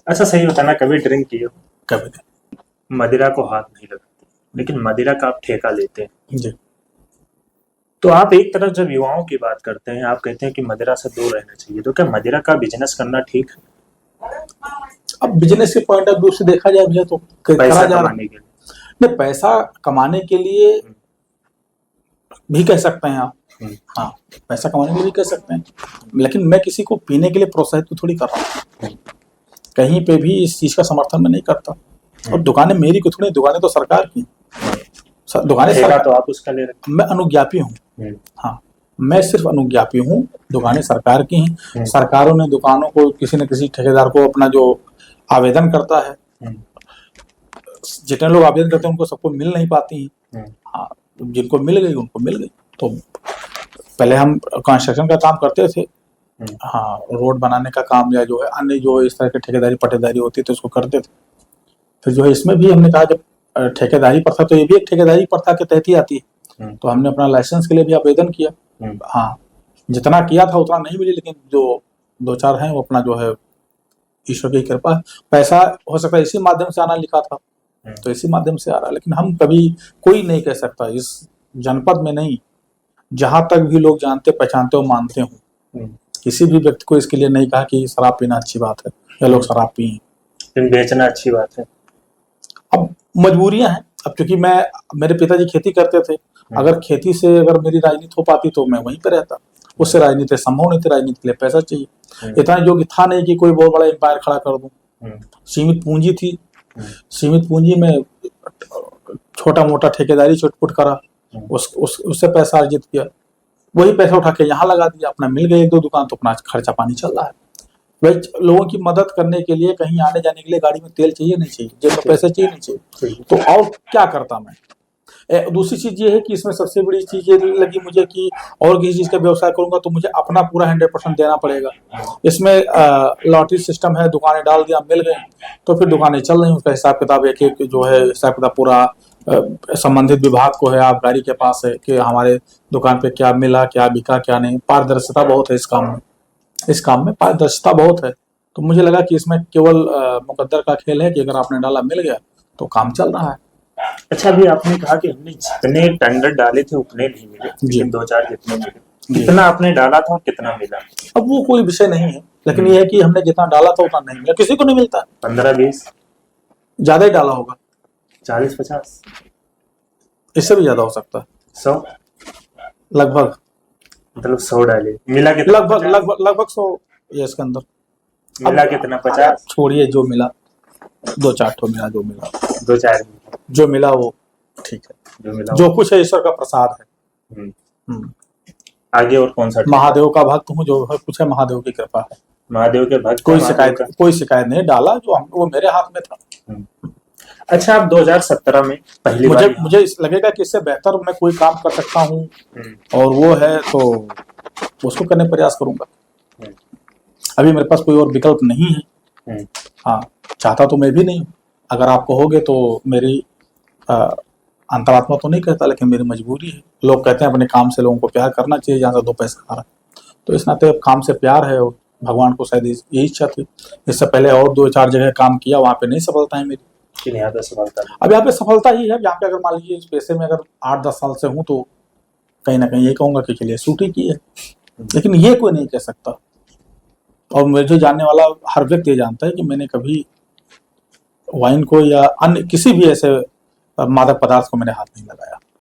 अच्छा सही बताना, कभी ड्रिंक किए हो? कभी नहीं। मदिरा को हाथ नहीं लगाते, लेकिन मदिरा का आप ठेका लेते हैं। जी। तो आप एक तरफ जब युवाओं की बात करते हैं, आप कहते हैं कि मदिरा से दूर रहना चाहिए, तो क्या मदिरा का बिजनेस करना ठीक है? अब बिजनेस के पॉइंट ऑफ व्यू से देखा जाए भैया तो करा पैसा जा रहा कमाने के लिए। नहीं, पैसा कमाने के लिए भी कह सकते हैं आप। हाँ, पैसा कमाने के लिए भी कह सकते हैं, लेकिन मैं किसी को पीने के लिए प्रोत्साहित तो थोड़ी कर रहा हूँ, कहीं पे भी इस चीज का समर्थन मैं नहीं करता। और दुकानें मेरी को थोड़ी, दुकानें तो सरकार की, दुकानें ठेका सरकार, तो आप उसका ले रहे मैं अनुज्ञापी हूँ। हैं। हाँ, मैं सिर्फ अनुज्ञापी हूँ, दुकानें सरकार की हैं। सरकारों ने दुकानों को, किसी न किसी ठेकेदार को अपना जो आवेदन करता है, जितने लोग आवेदन करते हैं उनको सबको मिल नहीं पाती हैं। हाँ, जिनको मिल गई उनको मिल गई। तो पहले हम कंस्ट्रक्शन का काम करते थे, हाँ, रोड बनाने का काम या जो है अन्य जो इस तरह की ठेकेदारी पट्टेदारी होती है तो उसको करते थे। फिर जो है इसमें भी हमने कहा जब ठेकेदारी प्रथा, तो ये भी एक ठेकेदारी प्रथा के तहत ही आती है, तो हमने अपना लाइसेंस के लिए भी आवेदन किया। हाँ, जितना किया था उतना नहीं मिली, लेकिन जो दो चार हैं वो अपना जो है ईश्वर की कृपा, पैसा हो सकता है इसी माध्यम से आना, लिखा था तो इसी माध्यम से आ रहा है। लेकिन हम कभी, कोई नहीं कह सकता इस जनपद में नहीं, जहां तक भी लोग जानते पहचानते हो मानते हो, किसी भी व्यक्ति को इसके लिए नहीं कहा कि शराब पीना अच्छी बात है या लोग शराब पिए। बेचना अच्छी बात है। अब मजबूरियां हैं। अब क्योंकि मेरे पिताजी खेती करते थे, अगर खेती से अगर मेरी राजनीति हो पाती तो मैं वहीं पे रहता, उससे राजनीति संभव नहीं थी, राजनीति के लिए पैसा चाहिए। इतना योग्य था नहीं कि कोई बहुत बड़ा एम्पायर खड़ा कर दूं, सीमित पूंजी थी, सीमित पूंजी में छोटा मोटा ठेकेदारी चुटपुट करा, उससे पैसा अर्जित किया, वही पैसा उठा के यहाँ लगा दिया, अपना मिल गई एक दो दुकान तो अपना खर्चा पानी चल रहा है। वही लोगों की मदद करने के लिए, कहीं आने जाने के लिए गाड़ी में तेल चाहिए नहीं चाहिए, जेब में पैसे चाहिए नहीं चाहिए, तो और क्या करता मैं। दूसरी चीज ये है कि इसमें सबसे बड़ी चीज ये लगी मुझे कि और किसी चीज का व्यवसाय करूंगा तो मुझे अपना पूरा 100% देना पड़ेगा। इसमें लॉटरी सिस्टम है, दुकानें डाल दिया, मिल गए तो फिर दुकानें चल रही, उसका हिसाब किताब एक एक जो है हिसाब किताब पूरा संबंधित विभाग को है, आप गाड़ी के पास है कि हमारे दुकान पे क्या मिला, क्या बिका, क्या नहीं। पारदर्शिता बहुत है इस काम में पारदर्शिता बहुत है। तो मुझे लगा कि इसमें केवल मुकद्दर का खेल है कि अगर आपने डाला मिल गया तो काम चल रहा है। अच्छा, अभी आपने कहा कि हमने जितने टेंडर डाले थे उतने नहीं मिले, लेकिन दो चार जितने मिले, कितना आपने डाला था और कितना मिला? अब वो कोई विषय नहीं है, लेकिन ये है कि हमने जितना डाला था उतना नहीं मिला, किसी को नहीं मिलता। 15-20 ज्यादा ही डाला होगा, 40-50, इससे भी ज्यादा हो सकता है, 100 लगभग। मतलब 100 डाले, मिला कितना? लगभग 100 ये इसके अंदर। मिला कितना? 50? छोड़िए, जो मिला 2-4 ठो मिला, जो मिला 2-4 जो मिला वो ठीक है, जो कुछ है ईश्वर का प्रसाद है। आगे और कौन सा? महादेव का भक्त हूँ, जो है कुछ है महादेव की कृपा है। महादेव के भक्त, कोई शिकायत नहीं, डाला जो वो मेरे हाथ में था। अच्छा, आप 2017 में पहली बार, मुझे लगेगा कि इससे बेहतर मैं कोई काम कर सकता हूँ और वो है तो उसको करने प्रयास करूंगा। अभी मेरे पास कोई और विकल्प नहीं है। हाँ, चाहता तो मैं भी नहीं हूँ, अगर आप कहोगे तो मेरी अंतरात्मा तो नहीं कहता, लेकिन मेरी मजबूरी है। लोग कहते हैं अपने काम से लोगों को प्यार करना चाहिए, जहाँ से 2 पैसा आ रहा है, तो इस नाते काम से प्यार है और भगवान को शायद यही इच्छा थी। इससे पहले और 2-4 जगह काम किया, वहाँ पे नहीं सफलता है मेरी। यहाँ पे सफलता, अब यहाँ पे सफलता ही है। यहाँ पे अगर मान लीजिए इस पेशे में अगर 8-10 साल से हूँ तो कहीं ना कहीं ये कहूंगा कि चलिए शूटिंग की है, लेकिन ये कोई नहीं कह सकता। और मुझे जानने वाला हर व्यक्ति ये जानता है कि मैंने कभी वाइन को या अन्य किसी भी ऐसे मादक पदार्थ को मैंने हाथ नहीं लगाया।